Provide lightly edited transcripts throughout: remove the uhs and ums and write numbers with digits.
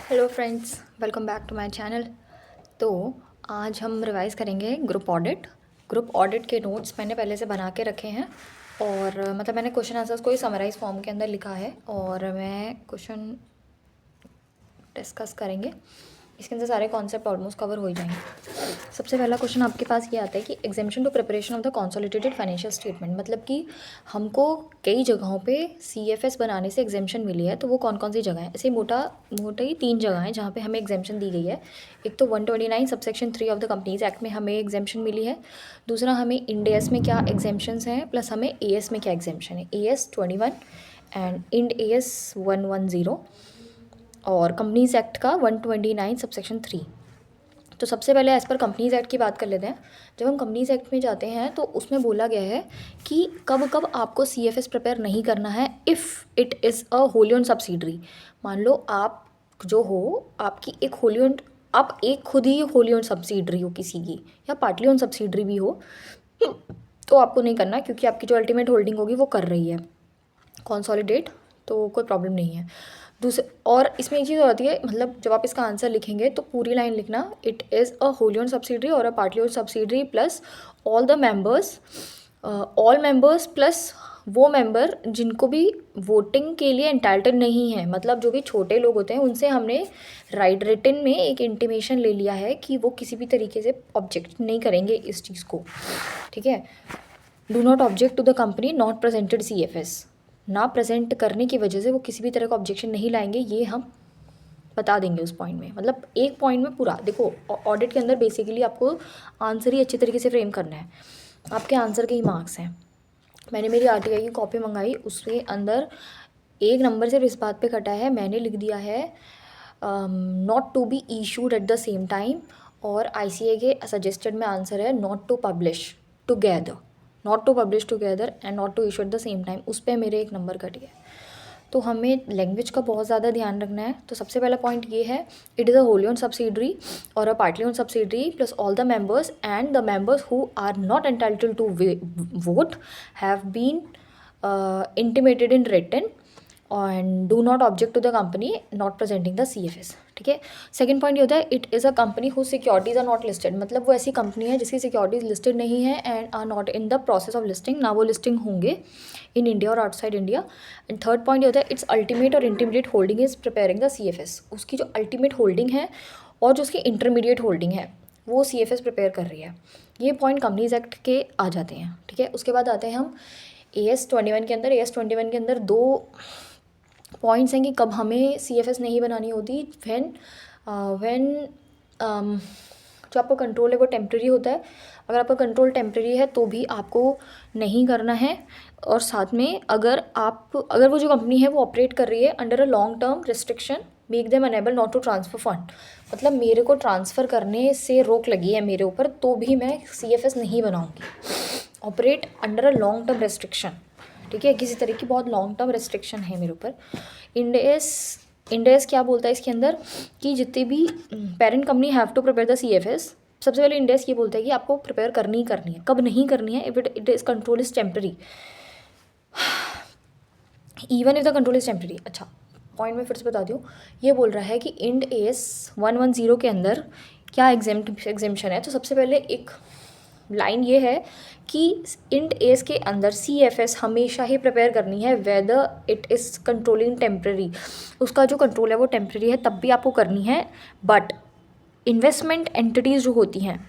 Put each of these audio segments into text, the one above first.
Hello friends, welcome back to my channel. तो आज हम रिवाइज़ करेंगे ग्रुप ऑडिट के नोट्स मैंने पहले से बना के रखे हैं और मतलब मैंने क्वेश्चन आंसर्स को ही समराइज फॉर्म के अंदर लिखा है और मैं क्वेश्चन डिस्कस करेंगे। इसके अंदर सारे कॉन्सेप्ट ऑलमोस्ट कवर हो ही जाएंगे। सबसे पहला क्वेश्चन आपके पास ये आता है कि examination to preparation of the consolidated financial statement, मतलब कि हमको कई जगहों पे सीएफएस बनाने से एग्जामिनेशन मिली है। तो वो कौन कौन सी जगह है? ऐसे मोटा ही 3 जगह हैं जहाँ पे हमें एग्जामिनेशन दी गई है। एक तो 129 subsection 3 of the companies act में हमें एग्जामिनेशन मिली है। दूसरा, हमें इंड एस में क्या एग्जामिनेशंस हैं, प्लस हमें एएस में क्या एग्जामिनेशन है, एएस 21 एंड इंड एएस 110 और कंपनीज एक्ट का 129 सबसेक्शन 3। तो सबसे पहले एज़ पर कंपनीज एक्ट की बात कर लेते हैं। जब हम कंपनीज एक्ट में जाते हैं तो उसमें बोला गया है कि कब कब आपको सीएफएस प्रिपेयर नहीं करना है if it is a wholly owned subsidiary. मान लो आप जो हो, आपकी एक होली ओन, आप एक खुद ही होली ओन सब्सिडरी हो किसी की, या पार्टली ओन सब्सिडरी भी हो, तो आपको नहीं करना, क्योंकि आपकी जो अल्टीमेट होल्डिंग होगी वो कर रही है कंसोलिडेट, तो कोई प्रॉब्लम नहीं है। दूसरे, और इसमें एक चीज़ होती है, मतलब जब आप इसका आंसर लिखेंगे तो पूरी लाइन लिखना, it is a wholly owned subsidiary और a partly owned subsidiary plus all the members, all members plus वो मेंबर जिनको भी वोटिंग के लिए एंटाइटल्ड नहीं है, मतलब जो भी छोटे लोग होते हैं उनसे हमने राइट रिटन में एक इंटीमेशन ले लिया है कि वो किसी भी तरीके से ऑब्जेक्ट नहीं करेंगे इस चीज़ को। ठीक है, do not object to the company not presented CFS, ना प्रेजेंट करने की वजह से वो किसी भी तरह का ऑब्जेक्शन नहीं लाएंगे, ये हम बता देंगे उस पॉइंट में। मतलब एक पॉइंट में पूरा देखो, ऑडिट के अंदर बेसिकली आपको आंसर ही अच्छी तरीके से फ्रेम करना है, आपके आंसर के ही मार्क्स हैं। मैंने मेरी आरटीआई की कॉपी मंगाई, उसके अंदर एक नंबर सिर्फ इस बात पे कटा है, मैंने लिख दिया है not to be issued at the same time, और आईसीए के सजेस्टेड में आंसर है not to publish together, not to publish together and not to issue at the same time. उस पर मेरे एक नंबर कट गया। तो हमें लैंग्वेज का बहुत ज़्यादा ध्यान रखना है। तो सबसे पहला पॉइंट ये है, it is a wholly owned subsidiary और a partly owned subsidiary plus all the members and the members who are not entitled to vote have been intimated in written and do not object to the company not presenting the CFS. ठीक है, second point ये होता है, it is a company who securities are not listed, मतलब वो ऐसी company है जिसकी सिक्योरिटीज़ लिस्टेड नहीं है and are not in the process of listing, ना वो लिस्टिंग होंगे इन इंडिया और outside India. And third point ये होता है, इट्स अल्टीमेट और intermediate holding is preparing the CFS, उसकी जो अल्टीमेट होल्डिंग है और जो उसकी इंटरमीडिएट होल्डिंग है वो सीएफएस प्रिपेयर कर रही है। ये पॉइंट कंपनीज एक्ट के आ जाते हैं। ठीक है, उसके बाद आते हैं हम AS 21 के अंदर। AS 21 के अंदर दो पॉइंट्स हैं कि कब हमें सीएफएस नहीं बनानी होती। व्हेन जो आपका कंट्रोल है वो टेम्प्रेरी होता है। अगर आपका कंट्रोल टेम्प्रेरी है तो भी आपको नहीं करना है। और साथ में अगर वो जो कंपनी है वो ऑपरेट कर रही है under a long term restriction, make them enable not to transfer fund, मतलब मेरे को ट्रांसफ़र करने से रोक लगी है मेरे ऊपर, तो भी मैं सीएफएस नहीं बनाऊंगी। Operate under a long term restriction, ठीक है, किसी तरह की बहुत लॉन्ग टर्म रेस्ट्रिक्शन है मेरे ऊपर। इंडेस क्या बोलता है इसके अंदर कि जितने भी parent company have to prepare the CFS. सबसे पहले इंडेस ये बोलता है कि आपको प्रिपेयर करनी ही करनी है। कब नहीं करनी है? If it is control is temporary, even if the control is temporary. अच्छा, पॉइंट में फिर से बता दूँ, ये बोल रहा है कि इंड AS 110 के अंदर क्या एग्जेम्पशन है। तो सबसे पहले एक लाइन ये है कि इंड एस के अंदर सीएफएस हमेशा ही प्रिपेयर करनी है whether it is controlling temporary, उसका जो कंट्रोल है वो टेम्प्रेरी है तब भी आपको करनी है। बट इन्वेस्टमेंट एंटिटीज़ जो होती हैं,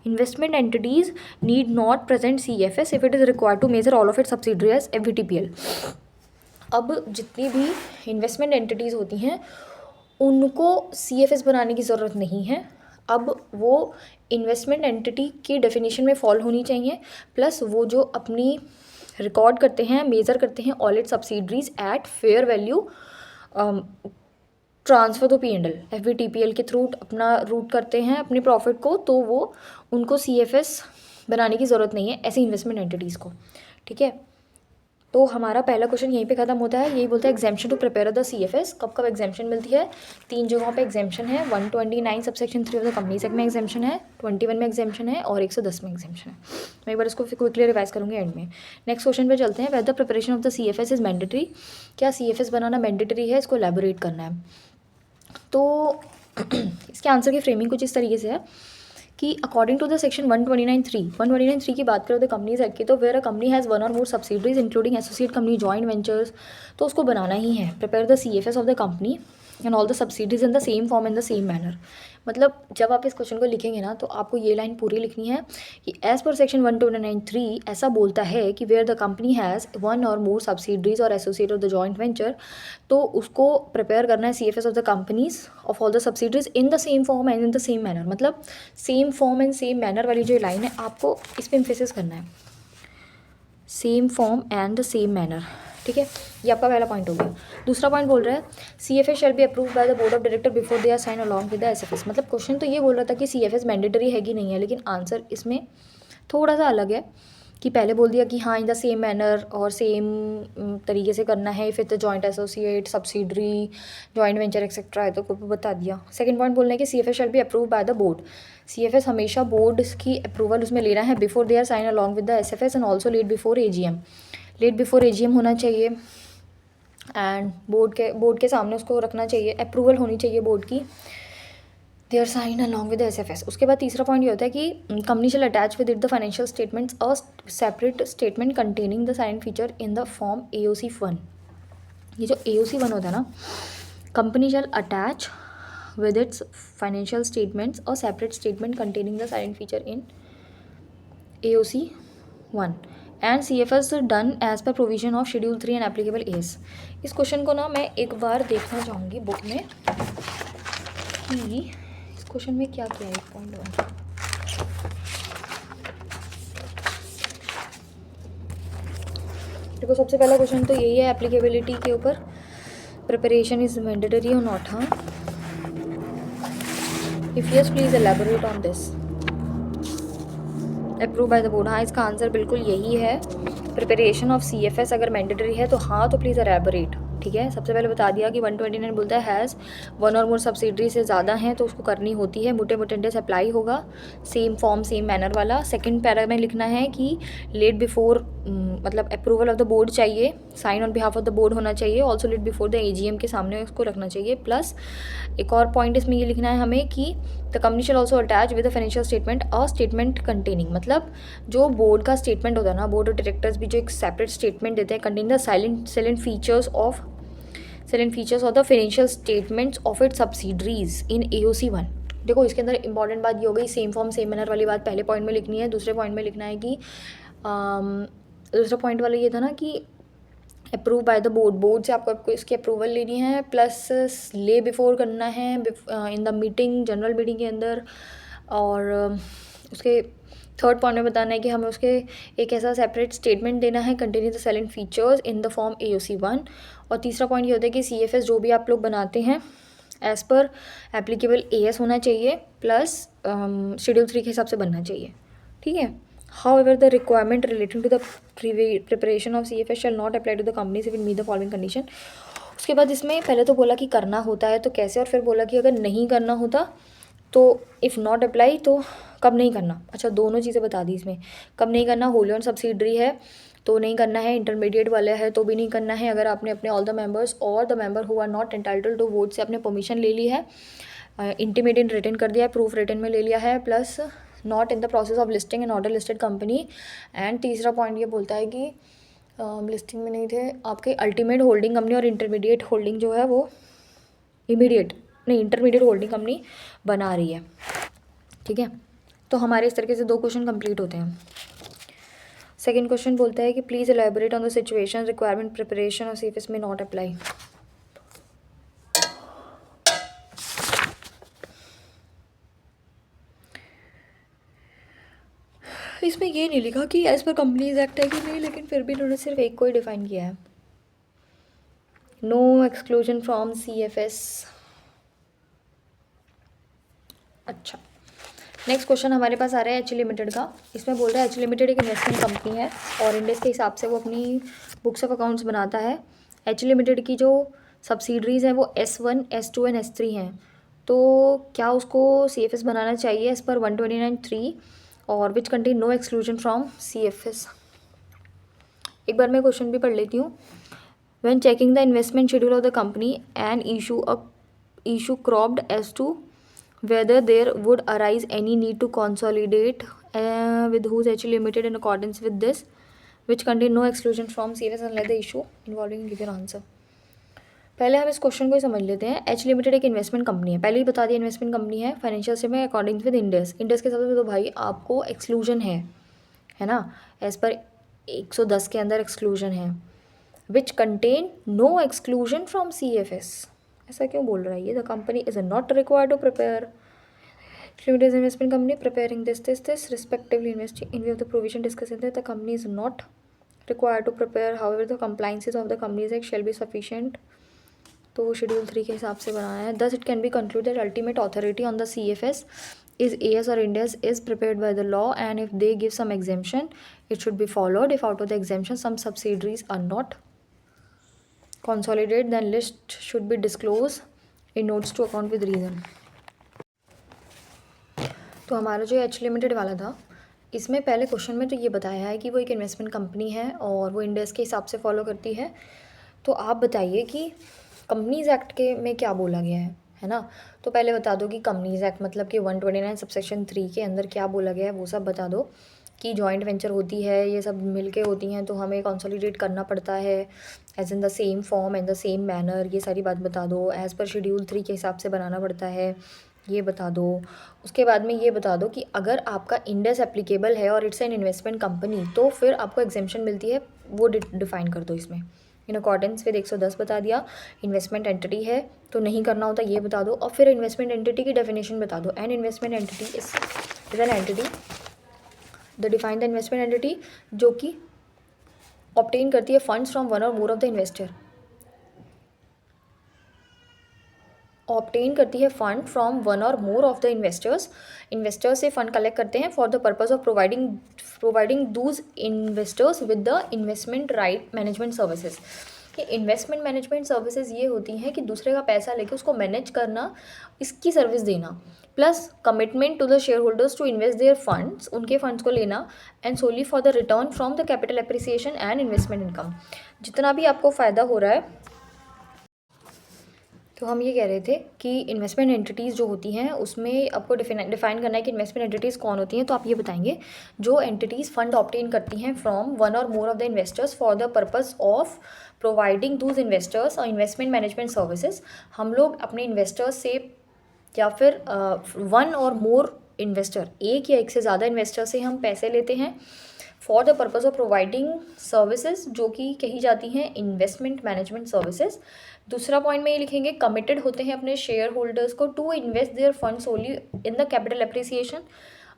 investment entities need not present CFS if it is required to measure all of it subsidiary as FVTPL. अब जितनी भी इन्वेस्टमेंट एंटिटीज़ होती हैं उनको सीएफएस बनाने की ज़रूरत नहीं है। अब वो इन्वेस्टमेंट एंटिटी की डेफिनेशन में फॉल होनी चाहिए, प्लस वो जो अपनी रिकॉर्ड करते हैं, मेज़र करते हैं all it subsidiaries at fair value, transfer तो P&L FVTPL के थ्रू अपना रूट करते हैं अपनी प्रॉफिट को, तो वो उनको सीएफएस बनाने की ज़रूरत नहीं है ऐसी इन्वेस्टमेंट एंटिटीज़ को। ठीक है, तो हमारा पहला क्वेश्चन यहीं पे ख़त्म होता है। यही बोलता है exemption to prepare the CFS, कब कब एग्जाम्पशन मिलती है। 3 जगहों पे एग्जाम्पशन है, 129 subsection 3 of the companies act में एग्जाम्पशन है, 21 में एग्जाम्पशन है और 110 में एग्जाम्पशन है। मैं एक बार इसको क्विकली रिवाइज करूँगी एंड में। नेक्स्ट क्वेश्चन पे चलते हैं, whether preparation of the CFS is mandatory, क्या सीएफएस बनाना मैंडेटरी है, इसको एलैबोरेट करना है। तो इसके आंसर की फ्रेमिंग कुछ इस तरीके से है कि अकॉर्डिंग टू द सेक्शन 129(3) की बात करो द कंपनीज एक्ट की, तो where a company has one or more subsidiaries including associate company, joint ventures, तो उसको बनाना ही है prepare the CFS of the company and all the subsidiaries in the same form in the same manner. मतलब जब आप इस question को लिखेंगे ना, तो आपको ये लाइन पूरी लिखनी है कि एज पर सेक्शन 129(3) ऐसा बोलता है कि where the company has one or more subsidiaries or associate of the joint venture, तो उसको प्रिपेयर करना है CFS of the companies of all the subsidiaries in the same form and in the same manner. मतलब same form and same manner वाली जो line है, आपको इस पर इम्फेसिस करना है, same form and the same manner. ठीक है, ये आपका पहला पॉइंट हो गया। दूसरा पॉइंट बोल रहा है CFS shall be approve by the board of director before they are sign along with the SFS। मतलब क्वेश्चन तो ये बोल रहा था कि CFS मैंडेटरी है कि नहीं है, लेकिन आंसर इसमें थोड़ा सा अलग है कि पहले बोल दिया कि हाँ इन द सेम मैनर और सेम तरीके से करना है, फिर तो joint associate, subsidiary, joint venture etcetera है तो को बता दिया। सेकंड पॉइंट बोलना है कि CFS shall be approve by the board. CFS हमेशा बोर्ड की अप्रूवल उसमें लेना है before they are sign along with the SFS and also laid before AGM। Laid before AGM होना चाहिए एंड बोर्ड के सामने उसको रखना चाहिए, अप्रूवल होनी चाहिए बोर्ड की, their sign along with SFS। उसके बाद तीसरा पॉइंट ये होता है कि company shall attach with it the financial statements a separate statement containing the sign feature in the form AOC1। ये जो AOC1 होता है ना, company shall attach with its financial statements or separate statement containing the silent feature in AOC1 and CFS done as per provision of Schedule 3 and applicable AS। इस question को ना मैं एक बार देखना चाहूँगी बुक में कि इस क्वेश्चन में क्या किया है। 8.1 देखो, सबसे पहला क्वेश्चन तो यही है एप्लीकेबिलिटी के ऊपर, प्रिपरेशन इज मैंडेटरी और नॉट। हाँ, if yes please elaborate on this. Approve by the board, हाँ इसका आंसर बिल्कुल यही है। प्रिपरेशन ऑफ CFS अगर मैंडेटरी है तो हाँ, तो प्लीज़ एलैबोरेट। ठीक है, सबसे पहले बता दिया कि 129 बोलता है has one or more subsidiary से ज़्यादा हैं तो उसको करनी होती है, मुटे मुटेंडे से अप्लाई होगा, सेम फॉर्म सेम मैनर वाला। सेकंड पैरा में लिखना है कि लेट बिफोर मतलब अप्रूवल ऑफ द बोर्ड चाहिए, sign on behalf of the board होना चाहिए, also laid before the AGM के सामने उसको रखना चाहिए। प्लस एक और पॉइंट इसमें ये लिखना है हमें कि the company shall also attach with the financial statement a statement containing. मतलब जो बोर्ड का स्टेटमेंट होता है ना, बोर्ड ऑफ डायरेक्टर्स भी जो एक सेपरेट स्टेटमेंट देते हैं containing the salient features of the financial statements of it subsidiaries in AOC1। देखो, इसके अंदर इंपॉर्टेंट बात ये हो गई, सेम फॉर्म सेम मैनर वाली बात पहले पॉइंट में लिखनी है। दूसरे पॉइंट में लिखना है कि दूसरा पॉइंट वाला ये था ना कि अप्रूव बाय द बोर्ड से आपको इसकी अप्रूवल लेनी है, प्लस ले बिफोर करना है in the meeting, general meeting के अंदर। और उसके थर्ड पॉइंट में बताना है कि हमें उसके एक ऐसा सेपरेट स्टेटमेंट देना है containing the salient features in the form AOC1। और तीसरा पॉइंट ये होता है कि CFS जो भी आप लोग बनाते हैं एज़ पर एप्लीकेबल AS होना चाहिए, प्लस शेड्यूल 3 के हिसाब से बनना चाहिए। ठीक है, however the requirement relating to the preparation of CFS shall not apply to the companies if it meet the following condition। उसके बाद इसमें पहले तो बोला कि करना होता है तो कैसे, और फिर बोला कि अगर नहीं करना होता तो इफ़ नॉट अप्लाई तो कब नहीं करना। अच्छा, दोनों चीज़ें बता दी इसमें, कब नहीं करना, होली ऑन सब्सिडरी है तो नहीं करना है, इंटरमीडिएट वाले है तो भी नहीं करना है, अगर आपने अपने ऑल द मेंबर्स और the member who are not entitled to vote से अपने परमिशन ले ली है, इंटीमेट रिटर्न कर दिया है, प्रूफ रिटर्न में ले लिया है, plus not in the process of listing an order listed company. And तीसरा पॉइंट ये बोलता है कि लिस्टिंग में नहीं थे आपके अल्टीमेट होल्डिंग कंपनी और इंटरमीडिएट होल्डिंग जो है वो इंटरमीडिएट होल्डिंग कंपनी बना रही है। ठीक है, तो हमारे इस तरीके से 2 क्वेश्चन कंप्लीट होते हैं। सेकंड क्वेश्चन बोलता है कि please elaborate on the situation requirement preparation और CFS में नॉट अप्लाई। इसमें ये नहीं लिखा कि एज पर कंपनीज एक्ट है कि नहीं, लेकिन फिर भी इन्होंने सिर्फ एक को ही डिफाइन किया है, नो एक्सक्लूजन फ्रॉम CFS। अच्छा, नेक्स्ट क्वेश्चन हमारे पास आ रहा है HE लिमिटेड का। इसमें बोल रहा है HE लिमिटेड एक इन्वेस्टमेंट कंपनी है और इंडेक्स के हिसाब से वो अपनी बुक्स ऑफ अकाउंट्स बनाता है। HE लिमिटेड की जो सब्सिडरीज हैं वो S1, S2 एंड S3 हैं, तो क्या उसको CFS बनाना चाहिए एज़ पर 129(3) और which contain no exclusion from CFS। एक बार मैं क्वेश्चन भी पढ़ लेती हूँ। When checking the investment schedule of the company and issue cropped as to whether there would arise any need to consolidate with whose H limited in accordance with this, which contain no exclusion from CFS unless the issue involving give your answer. पहले हम इस question को ही समझ लेते हैं। H limited एक investment company है, पहले ही बता दिया इन्वेस्टमेंट कंपनी है। फाइनेंशियल स्टेटमेंट अकॉर्डिंग विद इंडेस, इंडेस के हिसाब से तो भाई आपको एक्सक्लूजन है ना, एज पर 110 के अंदर एक्सक्लूजन है। Which contain no exclusion from CFS, ऐसा क्यों बोल रहा है ये? The company is not required to prepare limited investment company preparing this respectively investing in view of the provision discussed in that the company is not required to prepare, however the compliances of the companies act shall be sufficient. तो schedule 3 के हिसाब से बनाया है। Thus it can be concluded that ultimate authority on the CFS is AS or Indias is prepared by the law, and if they give some exemption it should be followed. If out of the exemption some subsidiaries are not consolidated, then list should be disclosed in notes to account with reason. तो हमारा जो H limited वाला था, इसमें पहले question में तो ये बताया है कि वो एक इन्वेस्टमेंट कंपनी है और वो इंडेस के हिसाब से फॉलो करती है। तो आप बताइए कि कंपनीज़ एक्ट के में क्या बोला गया है ना। तो पहले बता दो कि कंपनीज़ एक्ट मतलब कि 129 सबसेक्शन 3 के अंदर क्या बोला गया है, वो सब बता दो। कि जॉइंट वेंचर होती है, ये सब मिलके होती हैं, तो हमें कंसोलिडेट करना पड़ता है as in the same form and the same manner, ये सारी बात बता दो। एज़ पर शेड्यूल 3 के हिसाब से बनाना पड़ता है, ये बता दो। उसके बाद में ये बता दो कि अगर आपका इंडेस एप्लीकेबल है और इट्स एन इन्वेस्टमेंट कंपनी, तो फिर आपको एग्जेम्पशन मिलती है, वो डिफाइन कर दो इसमें। इन अकॉर्डेंस विद 110 बता दिया। इन्वेस्टमेंट एंटिटी है तो नहीं करना होता, ये बता दो। और फिर इन्वेस्टमेंट एंटिटी की डेफिनेशन बता दो। An investment entity is an entity the define the investment entity जो कि ऑब्टेन करती है funds from one or more of the investor, obtain करती है fund from one or more of the investors से फंड कलेक्ट करते हैं for the purpose of providing Dooj investors with the investment right management services. कि investment management services ये होती हैं कि दूसरे का पैसा लेके उसको मैनेज करना, इसकी सर्विस देना, plus commitment to the shareholders to invest their funds, उनके फंड्स को लेना, and solely for the return from the capital appreciation and investment income. जितना भी आपको फ़ायदा हो रहा है, तो हम ये कह रहे थे कि इन्वेस्टमेंट एंटिटीज़ जो होती हैं उसमें आपको डिफाइन करना है कि इन्वेस्टमेंट एंटिटीज़ कौन होती हैं। तो आप ये बताएंगे जो एंटिटीज़ फंड ऑब्टेन करती हैं from one or more of the investors for the purpose of providing Dooj investors और इन्वेस्टमेंट मैनेजमेंट सर्विसेज। हम लोग अपने इन्वेस्टर्स से या फिर वन और मोर इन्वेस्टर, एक या एक से ज़्यादा इन्वेस्टर से हम पैसे लेते हैं for the purpose of providing services, जो कि कही जाती हैं इन्वेस्टमेंट मैनेजमेंट सर्विसेज। दूसरा पॉइंट में ये लिखेंगे कमिटेड होते हैं अपने शेयर होल्डर्स को to invest their funds only in the capital appreciation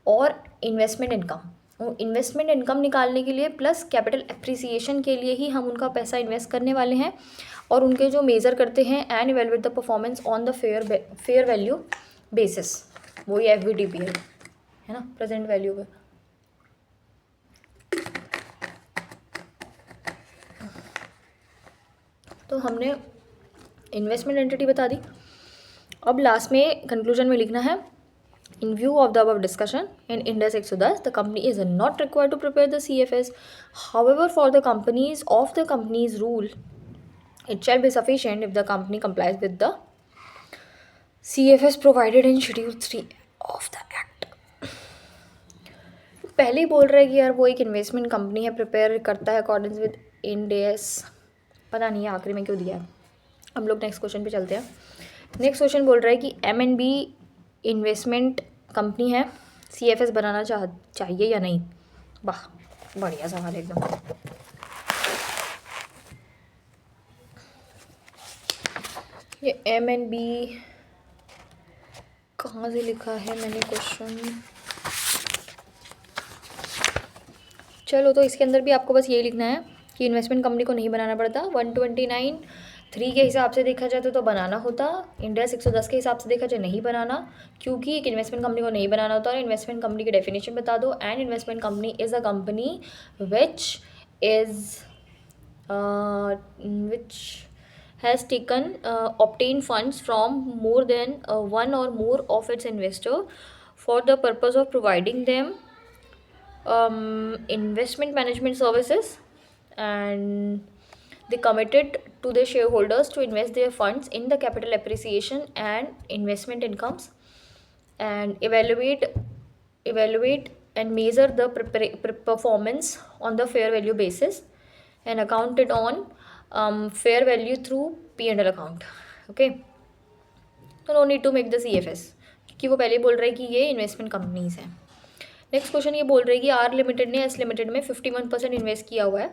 और इन्वेस्टमेंट इनकम। इन्वेस्टमेंट इनकम निकालने के लिए प्लस कैपिटल एप्रिसिएशन के लिए ही हम उनका पैसा इन्वेस्ट करने वाले हैं, और उनके जो मेज़र करते हैं and evaluate the performance on the fair value basis, वही FVTP है ना, प्रेजेंट वैल्यू पे। तो हमने इन्वेस्टमेंट एंटिटी बता दी। अब लास्ट में कंक्लूजन में लिखना है in view of the above discussion in Ind AS 110 the company is not required to prepare the CFS, however for the companies of the companies rule it shall be sufficient if the company complies with the CFS provided in schedule 3 of the act. पहले ही बोल रहा है कि यार वो एक investment company है, प्रिपेयर करता है अकॉर्डिंग विद इंडेस, पता नहीं है आखिरी में क्यों दिया है। हम लोग नेक्स्ट क्वेश्चन पे चलते हैं। नेक्स्ट क्वेश्चन बोल रहा है कि M&B इन्वेस्टमेंट कंपनी है, CFS बनाना चाहिए या नहीं। वाह, बढ़िया सवाल एकदम। ये M&B कहाँ से लिखा है मैंने क्वेश्चन, चलो तो इसके अंदर भी आपको बस यही लिखना है कि इन्वेस्टमेंट कंपनी को नहीं बनाना पड़ता। 129(3) के हिसाब से देखा जाए तो बनाना होता, इंडेस 110 के हिसाब से देखा जाए नहीं बनाना, क्योंकि एक इन्वेस्टमेंट कंपनी को नहीं बनाना होता। और इन्वेस्टमेंट कंपनी की डेफिनेशन बता दो। And investment company is a company which has taken obtained funds from more than one or more of its investor for the purpose of providing them investment management services, and they committed to their shareholders to invest their funds in the capital appreciation and investment incomes, and evaluate and measure the performance on the fair value basis, and account it on fair value through P&L account. Okay, तो no need to make the CFS, क्योंकि वो पहले ही बोल रहा है कि ये इन्वेस्टमेंट कंपनीज हैं. नेक्स्ट क्वेश्चन ये बोल रही है कि आर लिमिटेड ने एस लिमिटेड में 51% इन्वेस्ट किया हुआ है.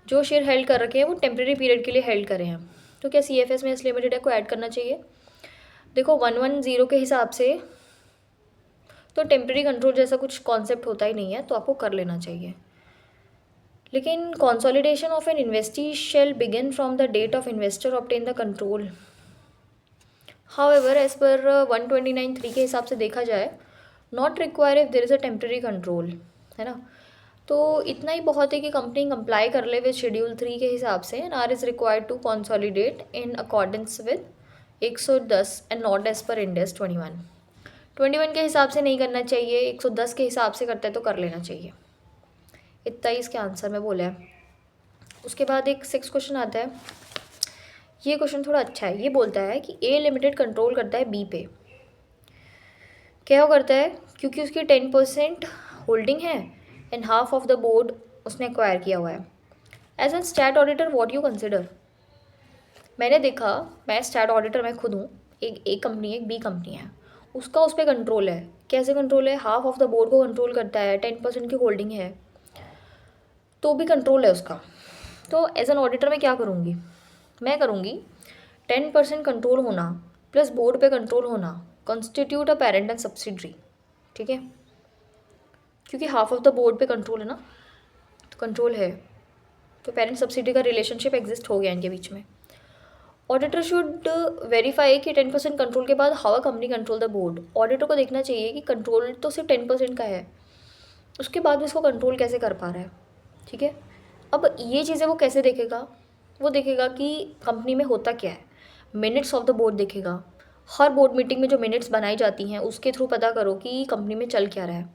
जो शेयर हेल्ड कर रखे हैं वो टेम्प्रेरी पीरियड के लिए हेल्ड करे हैं. तो क्या CFS में एस लिमिटेड को ऐड करना चाहिए? देखो 110 के हिसाब से तो टेम्प्रेरी कंट्रोल जैसा कुछ कॉन्सेप्ट होता ही नहीं है, तो आपको कर लेना चाहिए. लेकिन consolidation of an investee shall begin from the date of investor obtain the control. However as per 129(3) के हिसाब से देखा जाए, not require if there is a temporary control, है ना. तो इतना ही बहुत है कि कंपनी कंप्लाई कर ले विद शेड्यूल 3 के हिसाब से, and are is required to consolidate in accordance with 110 and not as per Ind AS 21 के हिसाब से नहीं करना चाहिए, 110 के हिसाब से करता है तो कर लेना चाहिए. इतना ही इसके आंसर में बोला है. उसके बाद एक 6 क्वेश्चन आता है. ये क्वेश्चन थोड़ा अच्छा है. ये बोलता है कि ए लिमिटेड कंट्रोल करता है बी पे. क्या वो करता है? क्योंकि उसकी 10% होल्डिंग है and half of the board उसने एक्वायर किया हुआ है. As an stat auditor what you consider? मैंने देखा, मैं स्टैट ऑडिटर मैं खुद हूँ. एक कंपनी है, एक बी कंपनी है, उसका उस पर कंट्रोल है. कैसे कंट्रोल है? हाफ ऑफ द बोर्ड को कंट्रोल करता है, 10% की होल्डिंग है, तो भी कंट्रोल है उसका. तो एज एन ऑडिटर मैं क्या करूँगी? मैं करूँगी 10% कंट्रोल होना प्लस बोर्ड पे कंट्रोल होना constitute a parent and subsidiary. ठीक है, क्योंकि हाफ ऑफ द बोर्ड पे कंट्रोल है ना, तो कंट्रोल है, तो पेरेंट सब्सिडरी का रिलेशनशिप एग्जिस्ट हो गया इनके बीच में. ऑडिटर शुड वेरीफाई कि 10% कंट्रोल के बाद how a company control the board. Auditor को देखना चाहिए कि कंट्रोल तो सिर्फ 10% का है, उसके बाद भी उसको कंट्रोल कैसे कर पा रहा है. ठीक है, अब ये चीज़ें वो कैसे देखेगा? वो देखेगा कि कंपनी में होता क्या है. मिनट्स ऑफ द बोर्ड देखेगा. हर बोर्ड मीटिंग में जो मिनट्स बनाई जाती हैं उसके थ्रू पता करो कि कंपनी में चल क्या रहा है.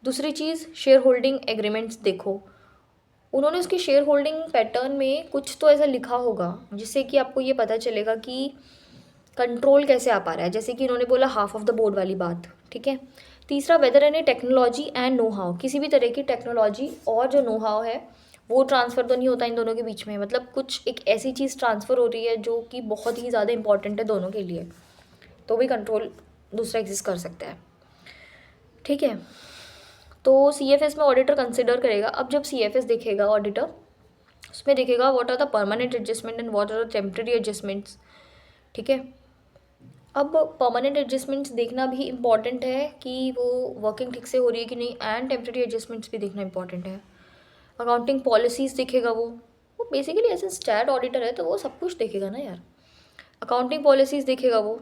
दूसरी चीज़, शेयर होल्डिंग एग्रीमेंट्स देखो. उन्होंने उसके शेयर होल्डिंग पैटर्न में कुछ तो ऐसा लिखा होगा जिससे कि आपको ये पता चलेगा कि कंट्रोल कैसे आ पा रहा है. जैसे कि इन्होंने बोला हाफ ऑफ द बोर्ड वाली बात. ठीक है. तीसरा, whether any technology and know how. किसी भी तरह की टेक्नोलॉजी और जो नो हाउ है वो ट्रांसफ़र तो नहीं होता इन दोनों के बीच में. मतलब कुछ एक ऐसी चीज़ ट्रांसफ़र हो रही है जो कि बहुत ही ज़्यादा इंपॉर्टेंट है दोनों के लिए, तो भी कंट्रोल दूसरा एग्जिस्ट कर सकता है. ठीक है, तो CFS में ऑडिटर कंसिडर करेगा. अब जब CFS देखेगा ऑडिटर, उसमें देखेगा what are the permanent adjustment and what are the temporary adjustments. ठीक है, अब परमानेंट एडजस्टमेंट्स देखना भी इम्पॉर्टेंट है कि वो वर्किंग ठीक से हो रही है कि नहीं, एंड टेम्प्रेरी एडजस्टमेंट्स भी देखना इंपॉर्टेंट है. अकाउंटिंग पॉलिसीज़ देखेगा वो basically as a stat auditor है तो वो सब कुछ देखेगा ना यार. अकाउंटिंग पॉलिसीज़ देखेगा वो.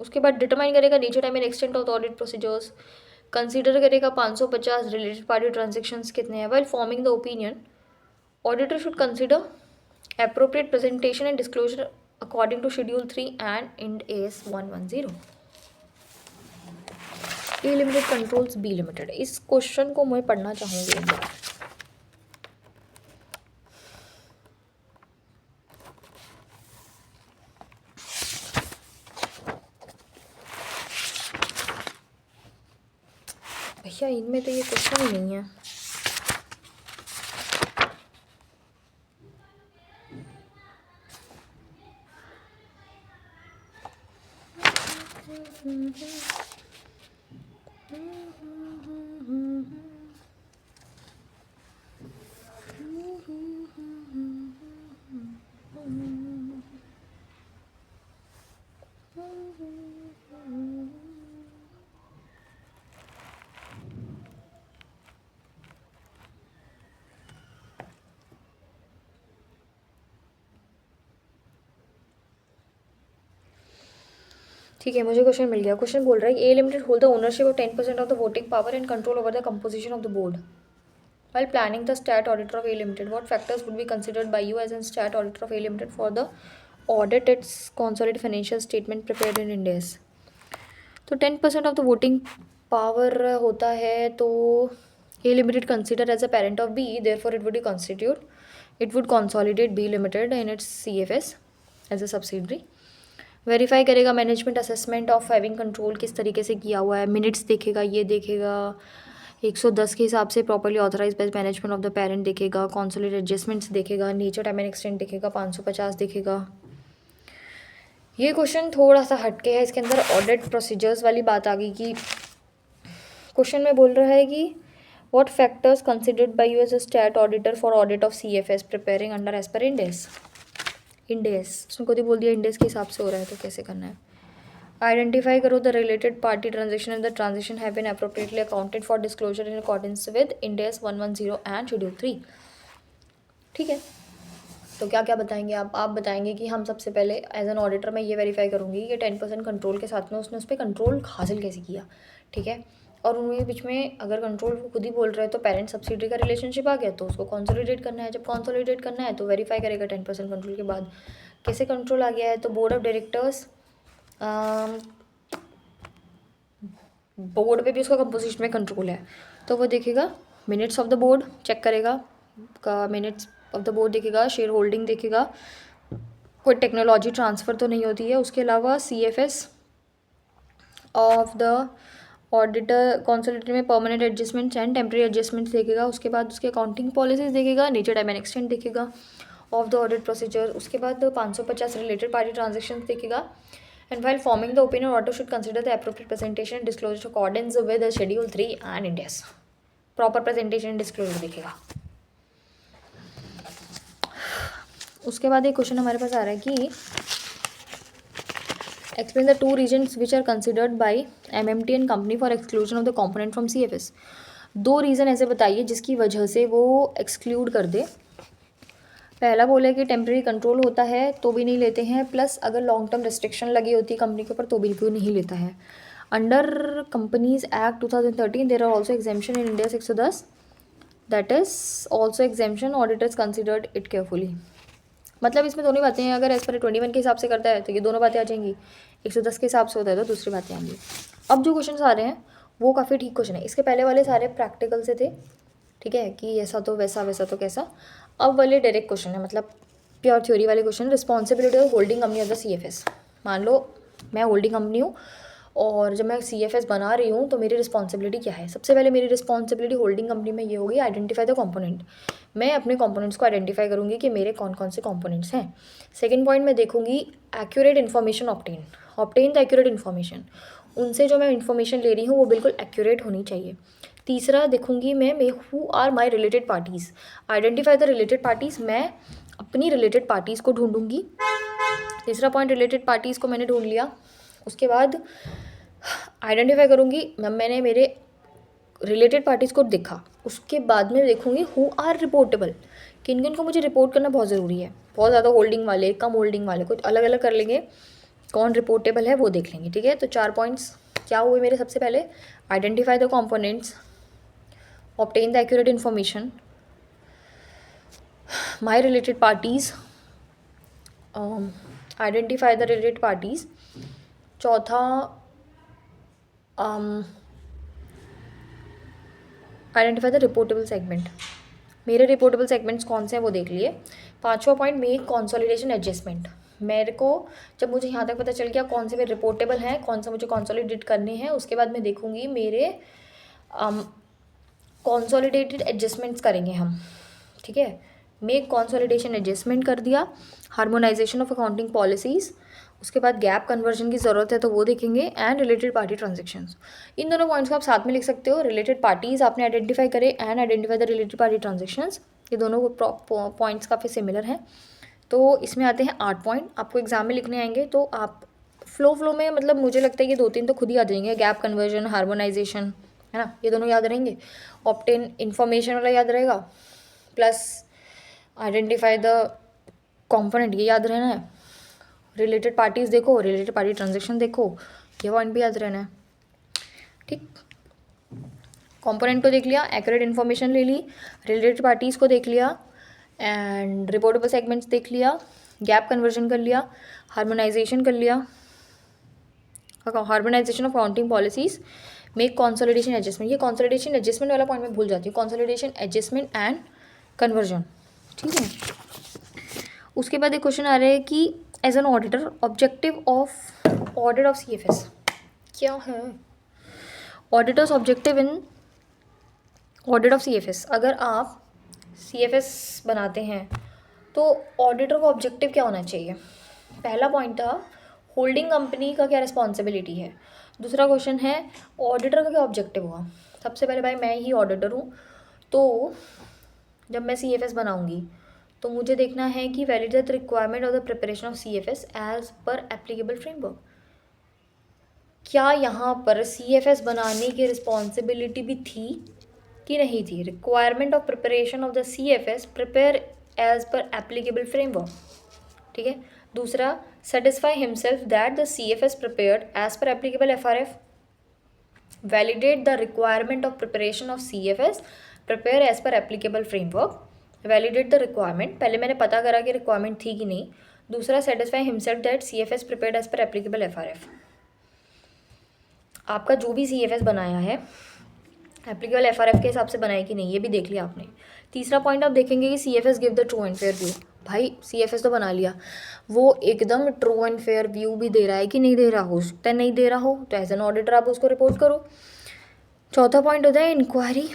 उसके बाद डिटरमाइन करेगा nature, time and extent of the audit procedures. Consider करेगा 550 रिलेटेड पार्टी ट्रांजेक्शन्स कितने हैं. While forming the opinion, auditor should consider appropriate presentation and disclosure according to schedule 3 and ind AS 110. A limited controls B limited. इस question को मैं पढ़ना चाहूँगी एक बार. भैया इनमें तो ये क्वेश्चन ही नहीं है. ठीक है, मुझे क्वेश्चन मिल गया. क्वेश्चन बोल रहा है A limited hold the ownership of 10% of the voting power and control over the composition of the board. While planning the stat auditor of A Limited, what factors would be considered by you as a stat auditor of A Limited for the audit its consolidated financial statement prepared in Ind AS? तो 10% of the voting power होता है, तो A Limited consider as a parent of B, therefore it would be constitute it would consolidate B limited in its CFS as a subsidiary. Verify करेगा management assessment of having control किस तरीके से किया हुआ है, मिनट्स देखेगा, ये देखेगा 110 के हिसाब से properly authorise by management of the parent देखेगा, कंसोलिडेट एडजस्टमेंट्स देखेगा, नेचर टाइम एंड एक्सटेंट देखेगा, 550 देखेगा। ये क्वेश्चन थोड़ा सा हटके है, इसके अंदर ऑडिट प्रोसीजर्स वाली बात आ गई कि क्वेश्चन में बोल रहा है कि what factors considered by you as a stat auditor for audit of CFS preparing under as per Ind AS उसने खुद ही बोल दिया इंडेस के हिसाब से हो रहा है तो कैसे करना है। आइडेंटिफाई करो the related party transaction and the transaction have been appropriately accounted for disclosure in accordance with Ind AS 110 and schedule 3। ठीक है, तो क्या क्या बताएंगे आप बताएंगे कि हम सबसे पहले एज एन ऑडिटर मैं ये वेरीफाई करूँगी कि 10% कंट्रोल के साथ में उसने उस पर कंट्रोल हासिल कैसे किया। ठीक है, और उनके बीच में अगर कंट्रोल वो खुद ही बोल रहे हैं तो पेरेंट सब्सिडी का रिलेशनशिप आ गया तो उसको कंसोलिडेट करना है। जब कंसोलिडेट करना है तो वेरीफाई करेगा 10% कंट्रोल के बाद कैसे कंट्रोल आ गया है। तो बोर्ड ऑफ डायरेक्टर्स, बोर्ड पे भी उसका कंपोजिशन में कंट्रोल है तो वो देखेगा minutes of the board check करेगा, का मिनट्स ऑफ द बोर्ड देखेगा, शेयर होल्डिंग देखेगा, कोई टेक्नोलॉजी ट्रांसफ़र तो नहीं होती है। उसके अलावा CFS of the auditor consolidated में permanent adjustments and temporary adjustments देखेगा। उसके बाद उसके अकाउंटिंग पॉलिसीज देखेगा, नेचर टाइम एंड एक्सटेंट देखेगा ऑफ द ऑडिट प्रोसीजर। उसके बाद 550 रिलेटेड पार्टी ट्रांजेक्शन देखेगा। And while forming the opinion, auditor should consider the appropriate presentation and disclosure accordance with the schedule 3 and Ind AS. Proper presentation and disclosure दिखेगा। उसके बाद एक question हमारे पास आ रहा है कि explain the 2 reasons which are considered by MMT and company for exclusion of the component from CFS। 2 reason ऐसे बताइए जिसकी वजह से वो एक्सक्लूड कर दे। पहला बोले कि टेम्प्रेरी कंट्रोल होता है तो भी नहीं लेते हैं, प्लस अगर लॉन्ग टर्म रिस्ट्रिक्शन लगी होती है कंपनी के ऊपर तो बिल्कुल नहीं लेता है। Under companies act 2013 there are also exemption in India 110, that is also exemption, auditors considered it carefully. मतलब इसमें दोनों बातें हैं, अगर एज पर 21 के हिसाब से करता है तो ये दोनों बातें आ जाएंगी, 110 के हिसाब से होता है तो दूसरी बातें आएंगी। अब जो क्वेश्चन आ रहे हैं वो काफ़ी ठीक क्वेश्चन है, इसके पहले वाले सारे प्रैक्टिकल से थे। ठीक है, कि ऐसा तो वैसा, वैसा तो कैसा। अब वाले डायरेक्ट क्वेश्चन है, मतलब प्योर थ्योरी वाले question. Responsibility of holding company of the CFS। मान लो मैं होल्डिंग कंपनी हूँ और जब मैं CFS बना रही हूँ तो मेरी रिस्पॉन्सिबिलिटी क्या है। सबसे पहले मेरी रिस्पॉन्सिबिलिटी होल्डिंग कंपनी में ये होगी आइडेंटिफाई द कंपोनेंट। मैं अपने कंपोनेंट्स को आइडेंटिफाई करूँगी कि मेरे कौन कौन से कंपोनेंट्स हैं। सेकंड पॉइंट मैं देखूँगी accurate information obtain the accurate information. उनसे जो मैं इन्फॉर्मेशन ले रही हूँ वो बिल्कुल एक्यूरेट होनी चाहिए। तीसरा देखूँगी मैं who are my related parties, identify the related parties. मैं अपनी रिलेटेड पार्टीज़ को ढूंढूंगी। तीसरा पॉइंट रिलेटेड पार्टीज़ को मैंने ढूंढ लिया, उसके बाद आइडेंटिफाई करूँगी, मैंने मेरे रिलेटेड पार्टीज़ को देखा, उसके बाद में देखूँगी हु आर रिपोर्टेबल, किन किन को मुझे रिपोर्ट करना बहुत ज़रूरी है। बहुत ज़्यादा होल्डिंग वाले, कम होल्डिंग वाले, कुछ अलग अलग कर लेंगे, कौन रिपोर्टेबल है वो देख लेंगे। ठीक है, तो 4 पॉइंट्स क्या हुए मेरे। सबसे पहले identify the components, obtain the accurate information, my related parties, identify the related parties। चौथा आइडेंटिफाई द रिपोर्टेबल सेगमेंट, मेरे रिपोर्टेबल सेगमेंट्स कौन से हैं वो देख लिए। 5वां पॉइंट मेक कंसोलिडेशन एडजस्टमेंट। मेरे को जब मुझे यहाँ तक पता चल गया कौन से मेरे रिपोर्टेबल हैं, कौन से मुझे कंसोलिडेट करने हैं, उसके बाद मैं देखूँगी मेरे कंसोलिडेटेड एडजस्टमेंट्स करेंगे हम। ठीक है, मेक कंसोलिडेशन एडजस्टमेंट कर दिया, हार्मोनाइजेशन ऑफ अकाउंटिंग पॉलिसीज़, उसके बाद गैप कन्वर्जन की ज़रूरत है तो वो देखेंगे, एंड रिलेटेड पार्टी ट्रांजेक्शंस। इन दोनों पॉइंट्स को आप साथ में लिख सकते हो। रिलेटेड पार्टीज़ आपने आइडेंटिफाई करे and identify the related party transactions, ये दोनों पॉइंट्स काफ़ी सिमिलर हैं। तो इसमें आते हैं 8 पॉइंट, आपको एग्जाम में लिखने आएंगे तो आप फ्लो में, मतलब मुझे लगता है कि 2-3 तो खुद ही याद रहेंगे, गैप कन्वर्जन, हार्मोनाइजेशन, है ना, ये दोनों याद रहेंगे। ऑब्टेन इन्फॉर्मेशन वाला याद रहेगा, प्लस आइडेंटिफाई द कंपोनेंट ये याद रहना है। रिलेटेड पार्टीज़ देखो, रिलेटेड पार्टी ट्रांजेक्शन देखो, ये पॉइंट भी याद रहना है। ठीक, कंपोनेंट को देख लिया, एक्यूरेट इन्फॉर्मेशन ले ली, रिलेटेड पार्टीज़ को देख लिया, एंड रिपोर्टेबल सेगमेंट्स देख लिया, गैप कन्वर्जन कर लिया, हार्मोनाइजेशन कर लिया, harmonisation of accounting policies, make consolidation adjustment. ये कंसोलिडेशन एडजस्टमेंट वाला पॉइंट मैं भूल जाती हूँ, कंसोलिडेशन एडजस्टमेंट एंड कन्वर्जन। ठीक है। उसके बाद एक क्वेश्चन आ रहा है कि as an auditor objective of audit of CFS क्या है। Auditors objective in audit of CFS, अगर आप CFS बनाते हैं तो ऑडिटर का ऑब्जेक्टिव क्या होना चाहिए। पहला पॉइंट था होल्डिंग कंपनी का क्या रिस्पॉन्सिबिलिटी है। दूसरा क्वेश्चन है ऑडिटर का क्या ऑब्जेक्टिव हुआ। सबसे पहले भाई मैं ही ऑडिटर हूँ, तो जब मैं CFS बनाऊँगी तो मुझे देखना है कि validate the requirement of the preparation of CFS as per applicable framework. क्या यहाँ पर CFS बनाने की रिस्पॉन्सिबिलिटी भी थी कि नहीं थी। Requirement of preparation of the CFS prepare as per applicable framework, ठीक है। दूसरा satisfy himself that the CFS prepared as per applicable FRF, validate the requirement of preparation of CFS prepare as per applicable framework, validate the requirement, पहले मैंने पता करा कि requirement थी कि नहीं। दूसरा satisfy himself that CFS prepared as per applicable FRF। आपका जो भी CFS बनाया है एप्लीकेबल FRF के हिसाब से बनाए कि नहीं, ये भी देख लिया आपने। तीसरा पॉइंट आप देखेंगे कि CFS give the true and fair view. भाई CFS तो बना लिया, वो एकदम ट्रू एंड फेयर व्यू भी दे रहा है कि नहीं दे रहा। हो सकता है नहीं दे रहा हो, तो एज एन ऑडिटर आप उसको रिपोर्ट करो। चौथा पॉइंट होता है इंक्वायरी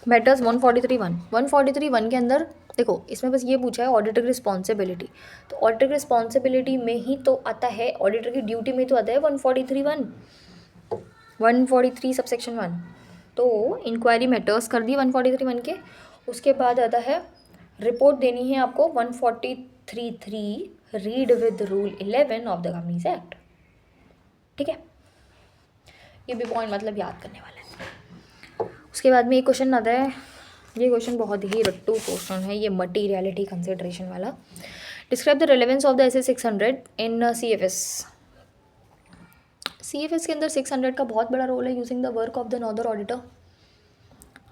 मैटर्स 143(1) के अंदर देखो, इसमें बस ये पूछा है ऑडिटर की रिस्पॉन्सिबिलिटी, तो ऑडिटर की रिस्पॉन्सिबिलिटी में ही तो आता है, ऑडिटर की ड्यूटी में तो आता है 143 सबसेक्शन 1। तो इंक्वायरी मैटर्स कर दी 143(1) के। उसके बाद आता है रिपोर्ट देनी है आपको 143(3) read with rule 11 of the companies act, ठीक है। ये भी पॉइंट मतलब याद करने वाला है। उसके बाद में एक क्वेश्चन आता है, ये क्वेश्चन बहुत ही रट्टू क्वेश्चन है, ये मटीरियलिटी कंसिडरेशन वाला। Describe the relevance of the SA 600 in CFS के अंदर 600 का बहुत बड़ा रोल है using the work of the another auditor,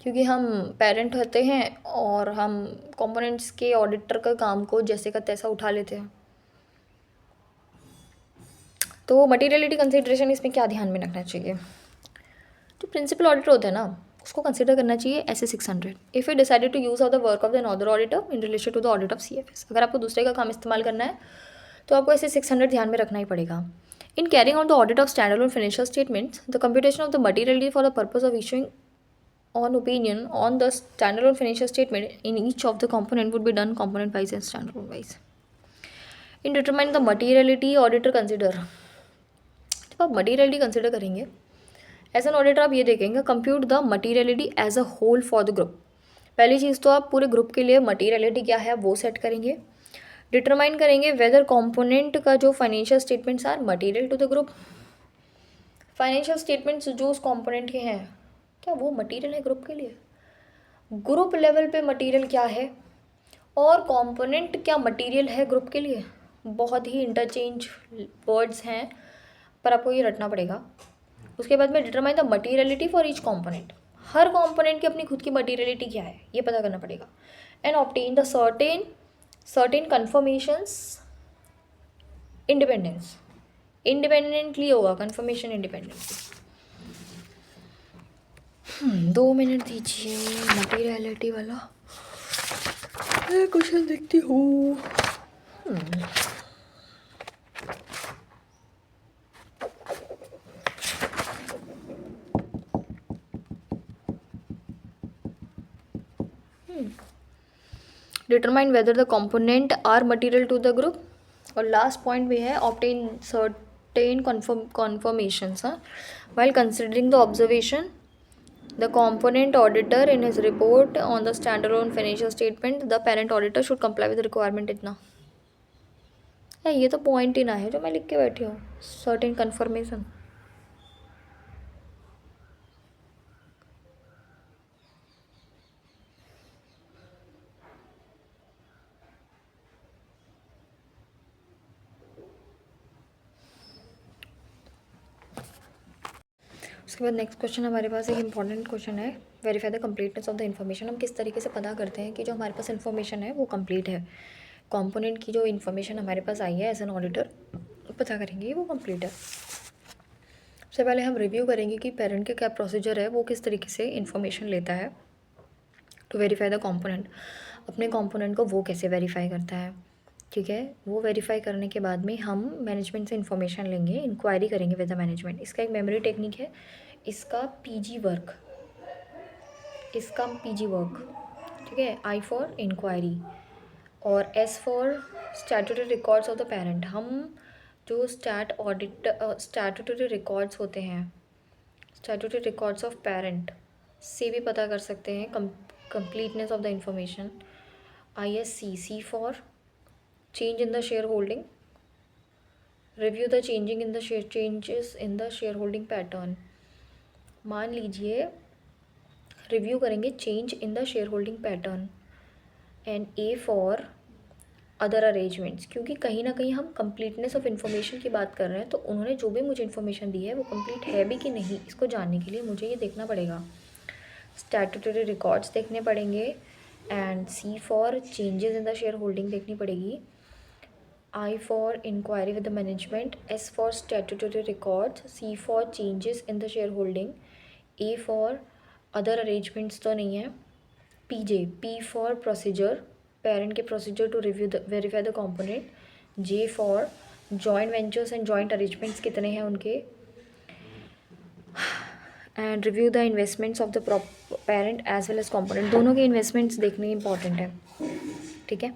क्योंकि हम पेरेंट होते हैं और हम कंपोनेंट्स के ऑडिटर का काम को जैसे का तैसा उठा लेते हैं। तो मटीरियलिटी कंसिडरेशन इसमें क्या ध्यान में रखना चाहिए। जो प्रिंसिपल ऑडिटर होता है ना, उसको कंसिडर करना चाहिए SA 600 if you decided to use of the work of the another auditor in relation to the audit of CFS। अगर आपको दूसरे का काम इस्तेमाल करना है तो आपको SA 600 ध्यान में रखना ही पड़ेगा। In carrying out the audit of standalone financial statements, the computation of the materiality for the purpose of issuing an opinion on the standalone financial statement in each of the component would be done component wise and standalone wise. In determining the materiality, auditor consider, जब आप materiality consider करेंगे as an auditor आप ये देखेंगे compute the materiality as a whole for the group. पहली चीज़ तो आप पूरे ग्रुप के लिए मटीरियलिटी क्या है वो सेट करेंगे। डिटरमाइन करेंगे वेदर कंपोनेंट का जो financial statements are material to the group. Financial statements जो उस कंपोनेंट के हैं क्या वो मटेरियल है ग्रुप के लिए। ग्रुप लेवल पे मटेरियल क्या है और कंपोनेंट क्या मटेरियल है ग्रुप के लिए। बहुत ही इंटरचेंज वर्ड्स हैं पर आपको ये रटना पड़ेगा। उसके बाद में determine the materiality for each component, हर कंपोनेंट की अपनी खुद की मटीरियलिटी क्या है ये पता करना पड़ेगा। And obtain the certain confirmations independently होगा कन्फर्मेशन इंडिपेंडेंटली। 2 मिनट दीजिए, मटीरियलिटी वाला क्वेश्चन देखती हूँ। Determine whether the component are material to the group. और लास्ट पॉइंट भी है obtain certain confirmations while considering the observation the component auditor in his report on the standalone financial statement the parent auditor should comply with the requirement। इतना ये तो point ही ना है जो मैं लिख के बैठी हूँ, सर्टेन कन्फर्मेशन। उसके बाद नेक्स्ट क्वेश्चन हमारे पास एक इंपॉर्टेंट क्वेश्चन है, verify the completeness of the information. हम किस तरीके से पता करते हैं कि जो हमारे पास इन्फॉर्मेशन है वो कंप्लीट है। कंपोनेंट की जो इन्फॉर्मेशन हमारे पास आई है एज एन ऑडिटर पता करेंगे वो कंप्लीट है। सबसे पहले हम रिव्यू करेंगे कि पेरेंट का क्या प्रोसीजर है, वो किस तरीके से इन्फॉर्मेशन लेता है टू वेरीफाई द कंपोनेंट। अपने कंपोनेंट को वो कैसे वेरीफाई करता है, ठीक है। वो वेरीफाई करने के बाद में हम मैनेजमेंट से इन्फॉर्मेशन लेंगे, इंक्वायरी करेंगे विद द मैनेजमेंट। इसका एक मेमोरी टेक्निक है, इसका पीजी वर्क, ठीक है। आई फॉर इंक्वायरी और S for statutory records of the parent. हम जो स्टैट्यूटरी रिकॉर्ड्स होते हैं, स्टैट्यूटरी रिकॉर्ड्स ऑफ पेरेंट से भी पता कर सकते हैं completeness of the information. See for change in the share holding, review the changes in the share holding pattern. मान लीजिए रिव्यू करेंगे change in the share holding pattern. And a for other arrangements, क्योंकि कहीं ना कहीं हम completeness of information की बात कर रहे हैं, तो उन्होंने जो भी मुझे इन्फॉर्मेशन दी है वो कंप्लीट है भी कि नहीं, इसको जानने के लिए मुझे ये देखना पड़ेगा। स्टैट्यूटरी रिकॉर्ड्स देखने पड़ेंगे। And C for changes in the share holding देखनी पड़ेगी। I for inquiry with the management, S for statutory records, C for changes in the share holding, A for other arrangements तो नहीं है, P for procedure, parent के procedure to review verify the component, J for joint ventures and joint arrangements कितने हैं उनके, and review the investments of the parent as well as component. दोनों के investments देखने इंपॉर्टेंट है, ठीक है।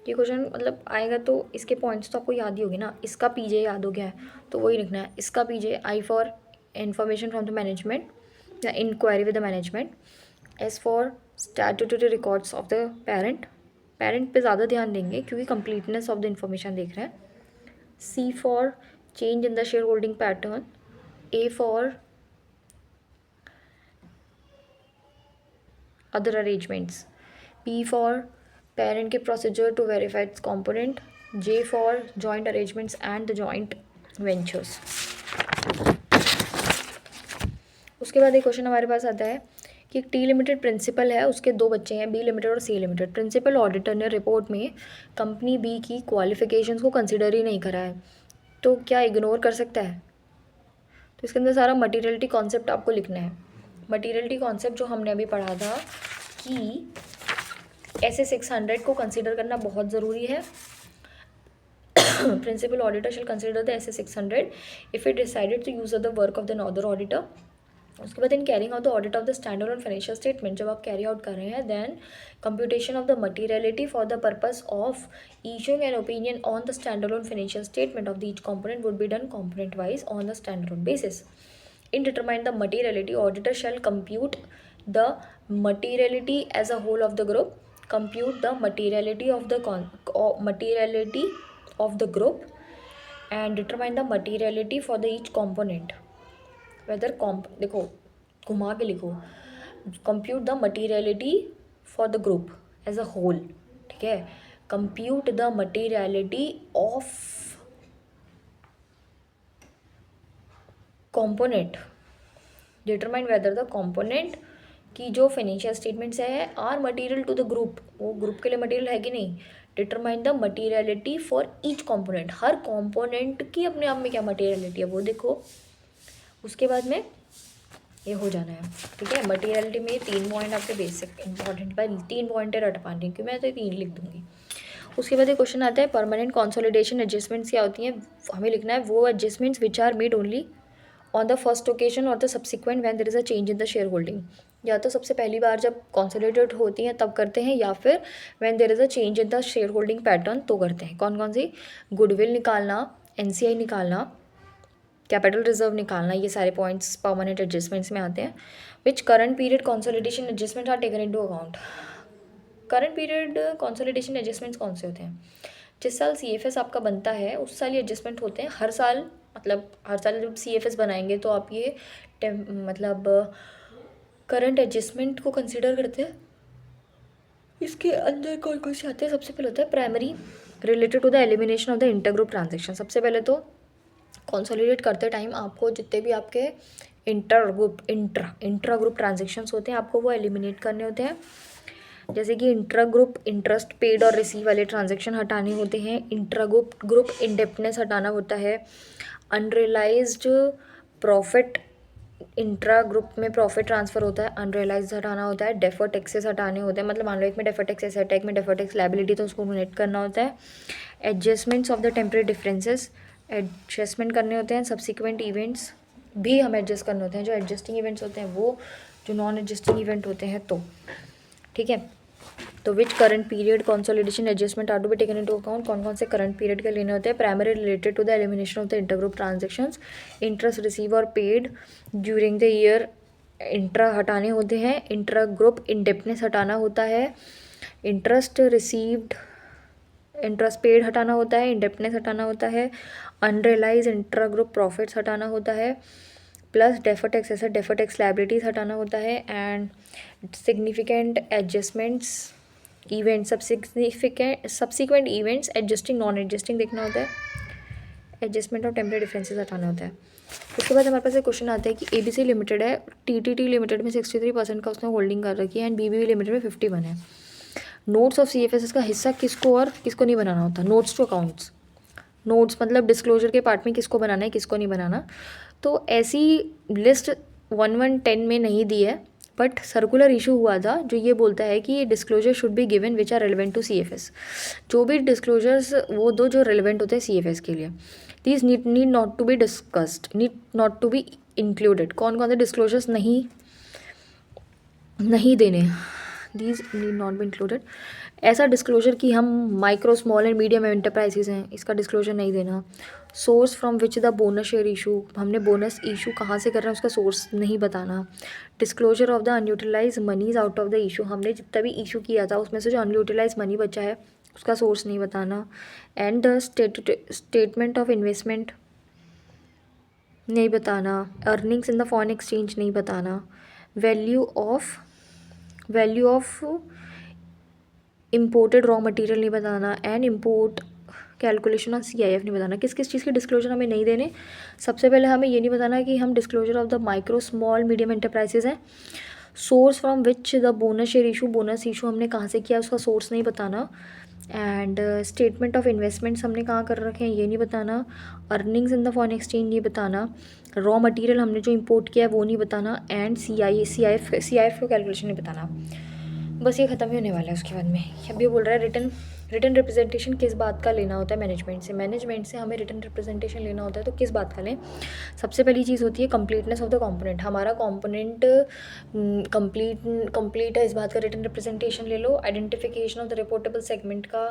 ये क्वेश्चन मतलब आएगा तो इसके पॉइंट्स तो आपको याद ही होगी ना। इसका पीजे याद हो गया है तो वही लिखना है, ISCAPJ I for information from the management या inquiry with the management, S for statutory records of the parent पे ज़्यादा ध्यान देंगे क्योंकि कंप्लीटनेस ऑफ द इंफॉर्मेशन देख रहे हैं, C for change in the share holding pattern, A for other arrangements, P for parent के procedure to verify its component, J for joint arrangements and the joint ventures. उसके बाद एक question हमारे पास आता है कि एक टी लिमिटेड प्रिंसिपल है, उसके 2 बच्चे हैं, बी लिमिटेड और सी लिमिटेड। प्रिंसिपल ऑडिटर ने रिपोर्ट में कंपनी बी की क्वालिफिकेशंस को कंसिडर ही नहीं करा है, तो क्या इग्नोर कर सकता है? तो इसके अंदर सारा मटीरियलिटी कॉन्सेप्ट आपको लिखना है। मटीरियलिटी कॉन्सेप्ट जो हमने अभी पढ़ा था कि SA600 को कंसिडर करना बहुत ज़रूरी है। Principal auditor shall consider the SA600 if it decided to use the work of the other auditor. उसके बाद in carrying out the audit of the standard on financial statement, जब आप कैरी आउट कर रहे हैं, then computation of the materiality for the purpose of issuing an opinion on the standard on financial statement of the each component would be done component wise on the standalone basis. In determine the materiality, auditor shall compute the materiality as a whole of the group, compute the materiality of the materiality of the group, and determine the materiality for the each component. Whether देखो घुमा के लिखो, compute the materiality for the group as a whole, ठीक है। compute the materiality of component, determine whether the component की जो financial statements है are material to the group, वो ग्रुप के लिए मटीरियल है कि नहीं। Determine the materiality for each component, हर कंपोनेंट की अपने आप में क्या मटीरियलिटी है वो देखो। उसके बाद में ये हो जाना है, ठीक है। मटीरियलिटी में 3 पॉइंट आपके बेसिक इंपॉर्टेंट पर 3 पॉइंट रट पाने क्योंकि मैं तो 3 लिख दूंगी। उसके बाद एक क्वेश्चन आता है परमानेंट कंसोलिडेशन एडजस्टमेंट्स क्या होती हैं, हमें लिखना है वो adjustments which are made only on the first occasion और the subsequent when there is a change in the share holding. या तो सबसे पहली बार जब कंसोलिडेट होती हैं तब करते हैं, या फिर when there is a change in the share holding pattern तो करते हैं। कौन कौन सी? गुडविल निकालना, NCI निकालना, कैपिटल रिजर्व निकालना, ये सारे पॉइंट्स परमानेंट एडजस्टमेंट्स में आते हैं। Which current period consolidation adjustment are taken into account. Current period consolidation adjustments कौन से होते हैं? जिस साल CFS आपका बनता है उस साल ये एडजस्टमेंट होते हैं। हर साल मतलब हर साल जब CFS बनाएंगे तो आप ये मतलब करंट एडजस्टमेंट को कंसिडर करते हैं। इसके अंदर कौन कौन से आते हैं? सबसे पहले होता है primary related to the elimination of the intergroup transaction. सबसे पहले तो कंसोलिडेट करते टाइम आपको जितने भी आपके इंट्रा ग्रुप ट्रांजेक्शन्स होते हैं आपको वो एलिमिनेट करने होते हैं। जैसे कि इंट्रा ग्रुप इंटरेस्ट पेड और रिसीव वाले ट्रांजेक्शन हटाने होते हैं, इंट्रा ग्रुप इंडेप्टनेस हटाना होता है, अनरियलाइज्ड प्रॉफिट इंट्रा ग्रुप में प्रॉफिट ट्रांसफ़र होता है, अनरियलाइज हटाना होता है, डेफर टैक्सेस हटाने होते हैं, मतलब मान लो एक में डेफर टैक्स एसेट है, एक में डेफर टैक्स लायबिलिटी, तो उसको नेट करना होता है। Adjustments of the temporary differences adjustment करने होते हैं। सब्सिक्वेंट इवेंट्स भी हमें एडजस्ट करने होते हैं, जो एडजस्टिंग इवेंट्स होते हैं वो, जो नॉन एडजस्टिंग इवेंट होते हैं तो ठीक है। तो which current period consolidation adjustment are to be taken into account, कौन कौन से करंट पीरियड के लेने होते हैं। Primary related to the elimination of the intergroup transactions, interest receive और paid during the year, intra हटाने होते हैं। इंट्रा ग्रुप इंडेप्टनेस हटाना होता है, इंटरेस्ट रिसीव्ड इंटरेस्ट पेड हटाना होता है, इंडेप्टनेस हटाना होता है, अनरियलाइज इंट्रा ग्रुप प्रॉफिट्स हटाना होता है, plus defer tax asset defer tax liabilities हटाना होता है। And significant adjustments event subsequent events adjusting non adjusting देखना होता है। एडजस्टमेंट ऑफ टेम्परेरी डिफरेंसेस हटाना होता है। उसके बाद हमारे पास एक क्वेश्चन आता है कि ABC लिमिटेड है, TTT लिमिटेड में 63% का उसने होल्डिंग कर रखी है एंड BBB लिमिटेड में 51 है। नोट्स ऑफ CFS का हिस्सा किसको और किसको नहीं बनाना होता। नोट्स टू अकाउंट्स, नोट्स मतलब डिस्क्लोजर के पार्ट में किसको बनाना है किसको नहीं बनाना। तो ऐसी लिस्ट 1/10 में नहीं दी है, बट सर्कुलर इशू हुआ था जो ये बोलता है कि ये disclosure should be given which are relevant to CFS। जो भी डिस्क्लोजर्स वो दो जो रेलिवेंट होते हैं CFS के लिए, these need not to be discussed, need not to be included. कौन कौन से डिस्क्लोजर्स नहीं देने, these need not be included. ऐसा डिस्क्लोजर कि हम micro small and medium enterprises हैं, इसका डिस्क्लोजर नहीं देना। Source from which the bonus share issue, हमने बोनस इशू कहाँ से कर रहे हैं उसका सोर्स नहीं बताना। Disclosure of the unutilise monies out of the issue, हमने जितना भी इशू किया था उसमें से जो अनयूटिलाइज मनी बचा है उसका सोर्स नहीं बताना। And the statement of investment नहीं बताना। Earnings in the foreign exchange नहीं बताना। Value of imported raw material नहीं बताना। And import calculation on CIF नहीं बताना। किस किस चीज़ के डिस्क्लोजर हमें नहीं देने। सबसे पहले हमें ये नहीं बताना कि हम disclosure of the micro small medium enterprises हैं। Source from which the bonus share issue, bonus issue हमने कहाँ से किया उसका सोर्स नहीं बताना। एंड स्टेटमेंट ऑफ इन्वेस्टमेंट्स हमने कहाँ कर रखे हैं ये नहीं बताना। Earnings in the foreign exchange नहीं बताना। रॉ मटेरियल हमने जो इंपोर्ट किया है वो नहीं बताना। एंड CIF को कैलकुलेशन नहीं बताना। बस ये ख़त्म ही होने वाला है। उसके बाद में अब ये बोल रहा है रिटन रिप्रेजेंटेशन किस बात का लेना होता है मैनेजमेंट से हमें रिटन रिप्रेजेंटेशन लेना होता है। तो किस बात का लें। सबसे पहली चीज़ होती है कंप्लीटनेस ऑफ द कंपोनेंट, हमारा कंपोनेंट कंप्लीट है इस बात का रिटन रिप्रेजेंटेशन ले लो। Identification of the reportable segment का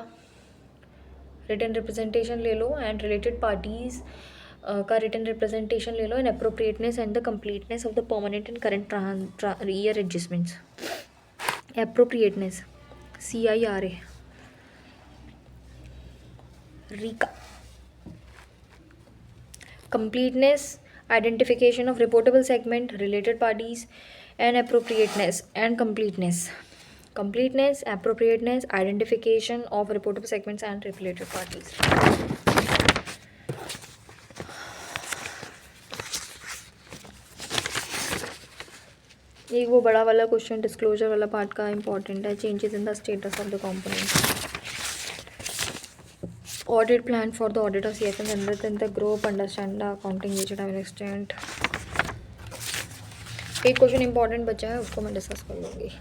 रिटन रिप्रेजेंटेशन ले लो। एंड रिलेटेड पार्टीज़ का रिटन रिप्रेजेंटेशन ले लो। And appropriateness and the completeness of the permanent and current year adjustments. Appropriateness CIRA RICA। completeness identification of reportable segment related parties and appropriateness and completeness appropriateness identification of reportable segments and related parties। एक वो बड़ा वाला question disclosure वाला part का important है। Changes in the status of the component. Audit plan for the audit of CFS under the group, understand the accounting extent. एक question important बचा है उसको मैं डिस्कस कर लूँगी।